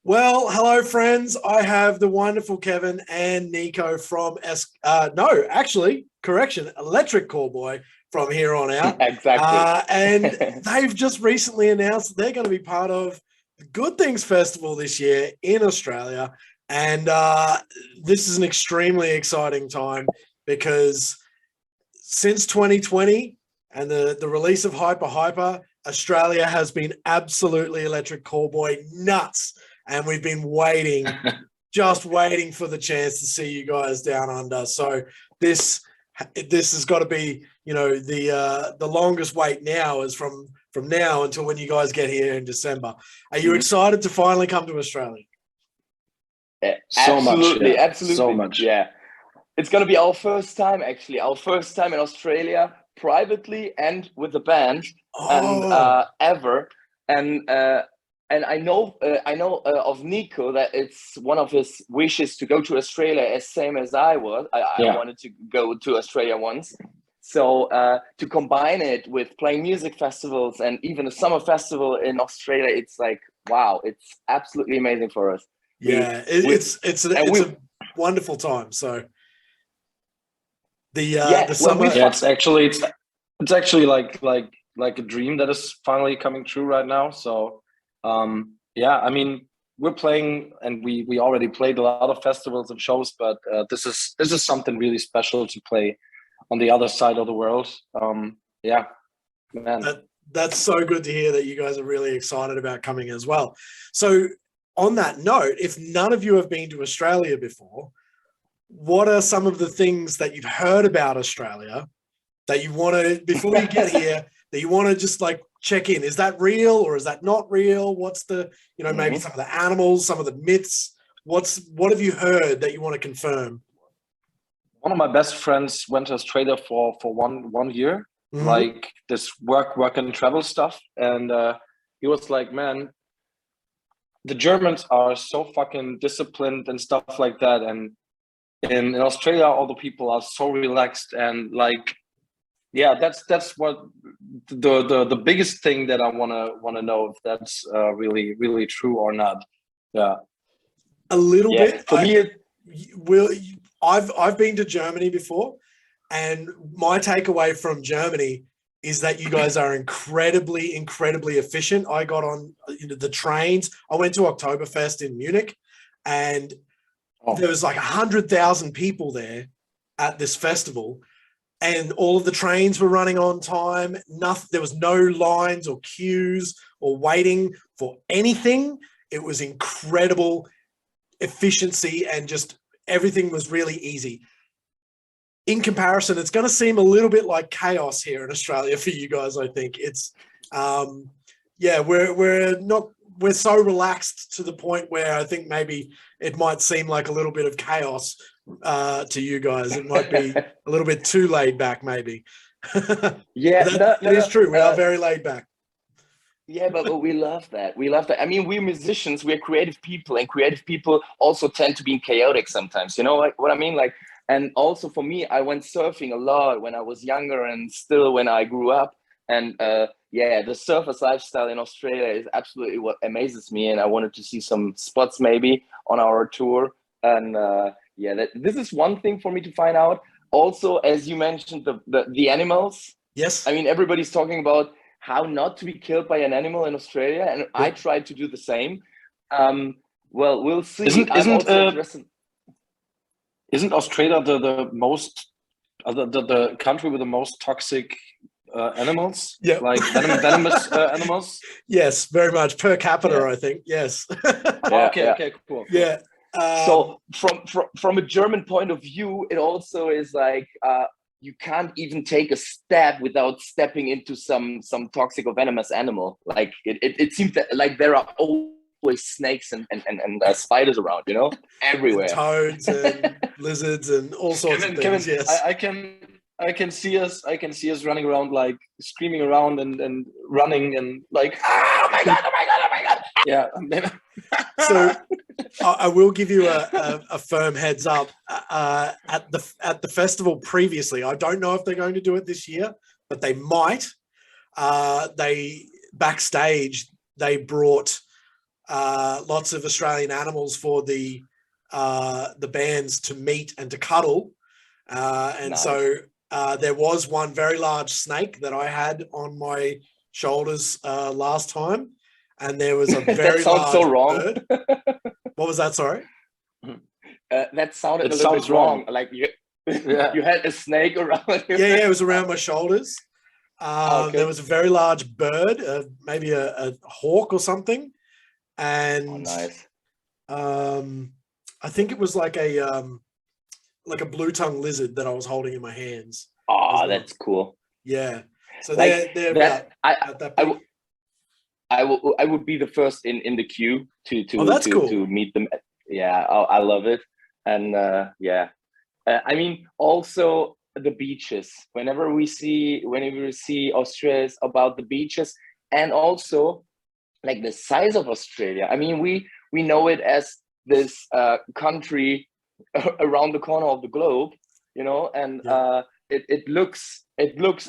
Well, hello, friends. I have the wonderful Kevin and Nico from Electric Callboy from here on out. Exactly. And they've just recently announced that they're going to be part of the Good Things Festival this year in Australia. And this is an extremely exciting time because since 2020 and the release of Hyper Hyper, Australia has been absolutely Electric Callboy nuts. And we've been waiting, just waiting for the chance to see you guys down under. So this has got to be, the longest wait now is from now until when you guys get here in December. Are you excited to finally come to Australia? So absolutely, much, yeah. Absolutely, so much. Yeah. It's gonna be our first time, actually, our first time in Australia, privately and with the band, and ever. And I know of Nico that it's one of his wishes to go to Australia, as same as I was. I wanted to go to Australia once. So to combine it with playing music festivals and even a summer festival in Australia, it's like, wow, it's absolutely amazing for us. Yeah, it's a wonderful time. So the summer, it's actually like a dream that is finally coming true right now. So I mean, we're playing and we already played a lot of festivals and shows, but this is something really special to play on the other side of the world. Man. That's so good to hear that you guys are really excited about coming as well. So on that note, if none of you have been to Australia before, what are some of the things that you've heard about Australia that you want to, before you get here, that you want to just like check in? Is that real or is that not real? What's the, maybe some of the animals, some of the myths? What have you heard that you want to confirm? One of my best friends went to Australia for one year, like this work and travel stuff. And he was like, man, the Germans are so fucking disciplined and stuff like that. And in Australia, all the people are so relaxed and like, yeah, that's what the biggest thing that I wanna know if that's really really true or not. Yeah, a little bit. For me, I've been to Germany before, and my takeaway from Germany is that you guys are incredibly efficient. I got on the trains. I went to Oktoberfest in Munich, and there was like 100,000 people there at this festival. And all of the trains were running on time. There was no lines or queues or waiting for anything. It was incredible efficiency and just everything was really easy. In comparison, it's going to seem a little bit like chaos here in Australia for you guys. I think it's, we're so relaxed to the point where I think maybe it might seem like a little bit of chaos to you guys. It might be a little bit too laid back, maybe. Yeah, it is true. We are very laid back. Yeah, but we love that. We love that. I mean, we're musicians, we're creative people, and creative people also tend to be chaotic sometimes. You know what I mean? Like, and also for me, I went surfing a lot when I was younger and still when I grew up. And the surfer's lifestyle in Australia is absolutely what amazes me. And I wanted to see some spots maybe on our tour. And this is one thing for me to find out. Also, as you mentioned, the animals. Yes. I mean, everybody's talking about how not to be killed by an animal in Australia, and I tried to do the same. Well, we'll see. Isn't Australia the most the country with the most toxic animals? Yeah, like venomous animals. Yes, very much per capita. I think yes. Okay, cool. Yeah. So from a German point of view, it also is like you can't even take a step without stepping into some toxic or venomous animal. Like it seems that like there are always snakes and spiders around, everywhere. And toads and lizards and all sorts of things. Kevin, yes. I can see us running around, like screaming around and running and like, oh my god. Yeah. So I will give you a firm heads up. At the festival previously, I don't know if they're going to do it this year, but they might. They backstage they brought lots of Australian animals for the bands to meet and to cuddle. And Nice. so there was one very large snake that I had on my shoulders last time, and there was a very That sounds large so wrong. bird. What was that? Sorry. That sounded It a little sounds bit wrong. wrong. Like you, Yeah. you had a snake around you. Yeah, it was around my shoulders. Okay. There was a very large bird, maybe a hawk or something, and Oh, nice. I think it was like a blue-tongue lizard that I was holding in my hands. Oh, well. that's cool. Yeah. So Like they're that. about that big. I would be the first in the queue Oh, that's cool. to meet them. Yeah, I love it. And yeah, I mean, also the beaches. Whenever we see Australia, it's about the beaches, and also like the size of Australia. I mean, we know it as this country around the corner of the globe, you know, and Yeah. it looks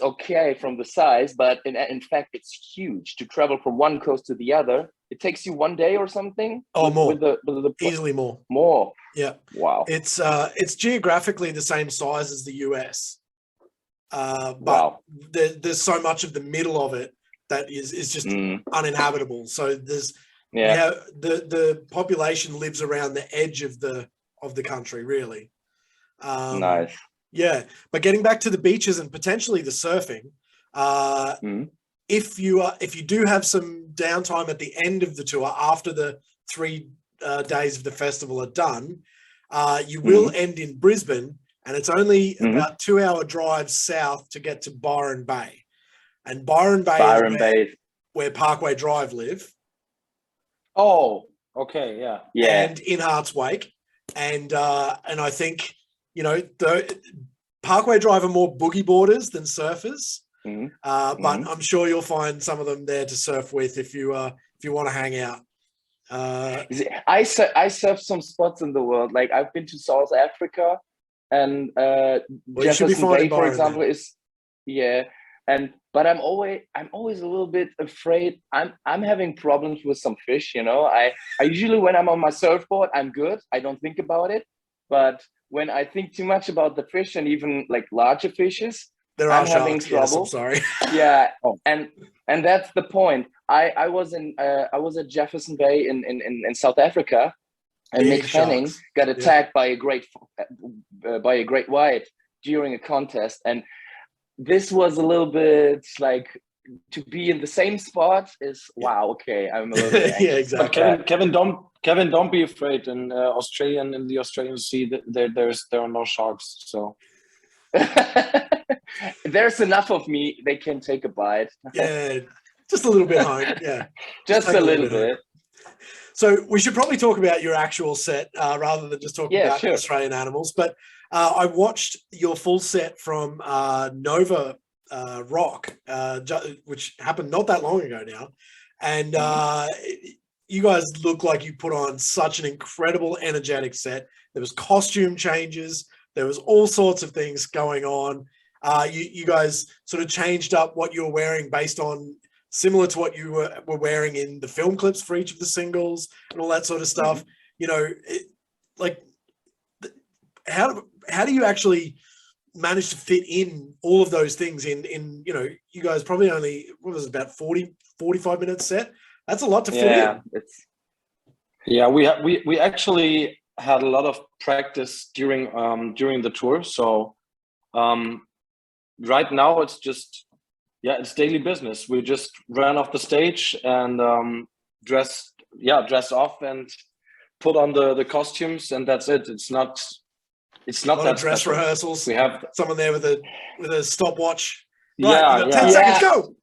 okay from the size, but in fact it's huge. To travel from one coast to the other, it takes you 1 day or something. Oh, more. with the Easily more. more. Yeah. Wow. It's geographically the same size as the US, but Wow. there's so much of the middle of it that is just uninhabitable. So the population lives around the edge of the country, really. Nice. Yeah, but getting back to the beaches and potentially the surfing, if you do have some downtime at the end of the tour after the 3 days of the festival are done, you will end in Brisbane, and it's only about 2-hour drive south to get to Byron Bay, and Byron Bay is where Parkway Drive live. Oh, okay, yeah. And in Hearts Wake, and I think, you know, the Parkway Drive are more boogie boarders than surfers, but I'm sure you'll find some of them there to surf with if you want to hang out. I surf some spots in the world. Like I've been to South Africa, and Jefferson Bay, for example, is but I'm always a little bit afraid. I'm having problems with some fish, you know. I usually, when I'm on my surfboard, I'm good. I don't think about it. But when I think too much about the fish, and even like larger fishes, I'm having trouble. Yes, I'm sorry. Yeah. And that's the point. I was at Jefferson Bay in South Africa, and Mick Fanning got attacked by a great white during a contest, and this was a little bit like, to be in the same spot is wow. Okay, I'm a little bit yeah, exactly. But Kevin, don't be afraid. In the Australian Sea, there are no sharks. So there's enough of me. They can take a bite. Yeah, just a little bit home. Yeah, just a little bit. So we should probably talk about your actual set rather than just talking about Australian animals. But I watched your full set from Nova Rock, which happened not that long ago now. And you guys look like you put on such an incredible, energetic set. There was costume changes. There was all sorts of things going on. You guys sort of changed up what you were wearing based on, similar to what you were wearing in the film clips for each of the singles and all that sort of stuff. You know, how do you actually manage to fit in all of those things in, you know, you guys probably only, what was it, about 45 minutes set? That's a lot to fit in. We actually had a lot of practice during the tour. So right now it's just, it's daily business. We just ran off the stage and dress off and put on the costumes, and that's it. It's not that dress special. rehearsals. We have someone there with a stopwatch. Right, 10 seconds, go.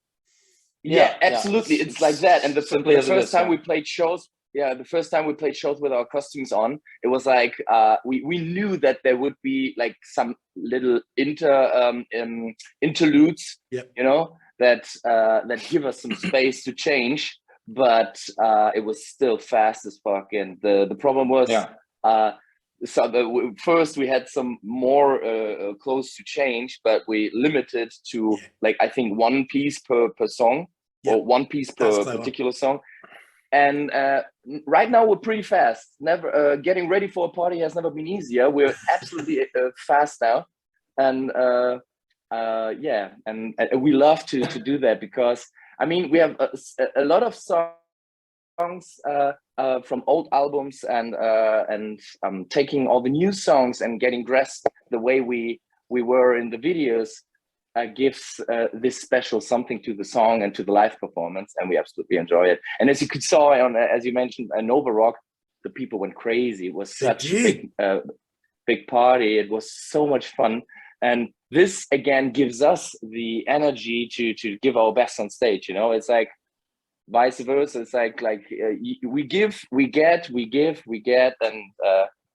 Yeah, absolutely. It's like that. And the first time we played shows, the first time we played shows with our costumes on, it was like we knew that there would be like some little interludes, you know, that give us some space to change, but it was still fast as fuck. And the problem was, first we had some more clothes to change, but we limited to like, I think 1 piece per song, or 1 piece per particular song. And right now we're pretty fast. Never getting ready for a party has never been easier. We're absolutely fast now, and yeah, and we love to do that, because I mean we have a lot of songs from old albums, and taking all the new songs and getting dressed the way we were in the videos gives this special something to the song and to the live performance, and we absolutely enjoy it. And as you could saw on, as you mentioned, Nova Rock, the people went crazy. It was such a big party. It was so much fun, and this again gives us the energy to give our best on stage. You know, it's like vice versa. It's like we give, we get, and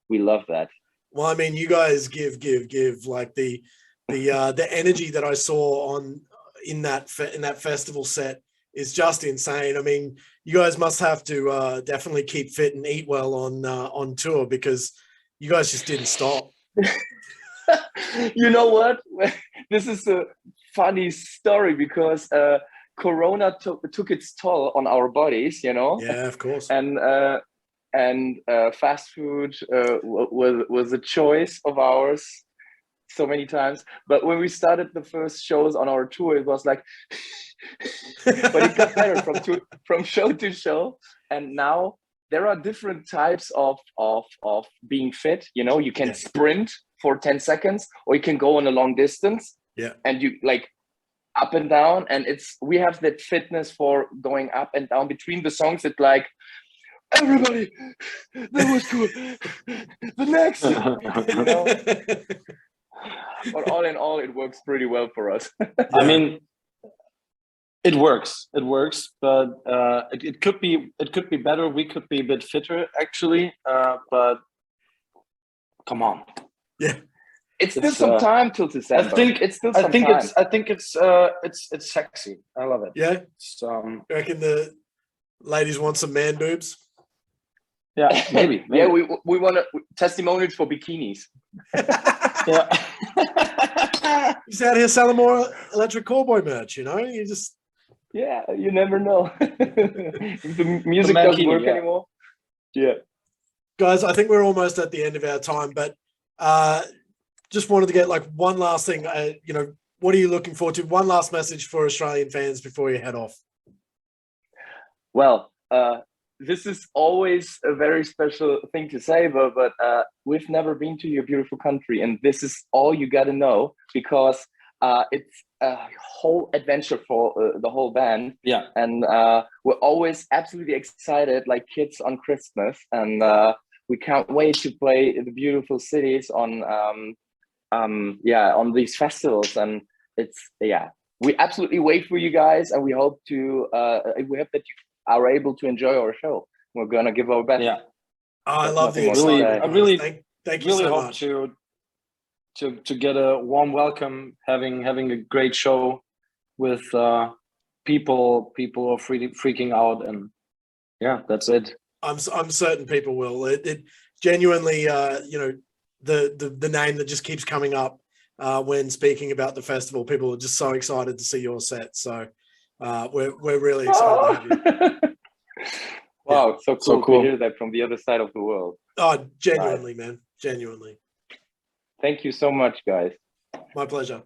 we love that. Well, I mean, you guys give like the energy that I saw in that festival set is just insane. I mean, you guys must have to definitely keep fit and eat well on tour, because you guys just didn't stop. You know what? This is a funny story, because Corona took its toll on our bodies, you know. Yeah, of course. And fast food was a choice of ours so many times. But when we started the first shows on our tour, it was like, but it got better from show to show. And now there are different types of being fit. You know, you can sprint for 10 seconds, or you can go on a long distance. Yeah. And you like up and down, and we have that fitness for going up and down between the songs. It's like, everybody, that was cool. The next, you know? But all in all, it works pretty well for us. I mean, it works, but it could be better. We could be a bit fitter, actually, but come on. Yeah, it's still some time till December. I think it's still some time. I think it's sexy. I love it. Yeah. You reckon the ladies want some man boobs? Yeah, maybe. Yeah, we want testimonials for bikinis. Yeah. He's out here selling more Electric Callboy merch, you know? You just... Yeah, you never know. If the music doesn't work anymore. Yeah. Guys, I think we're almost at the end of our time, but just wanted to get like one last thing. You know, what are you looking forward to? One last message for Australian fans before you head off. Well, this is always a very special thing to say, but we've never been to your beautiful country, and this is all you got to know, because it's a whole adventure for the whole band. Yeah. And we're always absolutely excited, like kids on Christmas, and we can't wait to play the beautiful cities on these festivals. And it's we absolutely wait for you guys, and we hope that you are able to enjoy our show. We're gonna give our best. Yeah. Oh, I love the excitement. I really thank you so much. To get a warm welcome, having a great show with people are freaking out, and yeah, that's it. I'm certain people will. It genuinely, you know, the name that just keeps coming up when speaking about the festival. People are just so excited to see your set. So we're really excited to have you. Wow, it's so cool to hear that from the other side of the world. Oh, genuinely, man. Genuinely. Thank you so much, guys. My pleasure.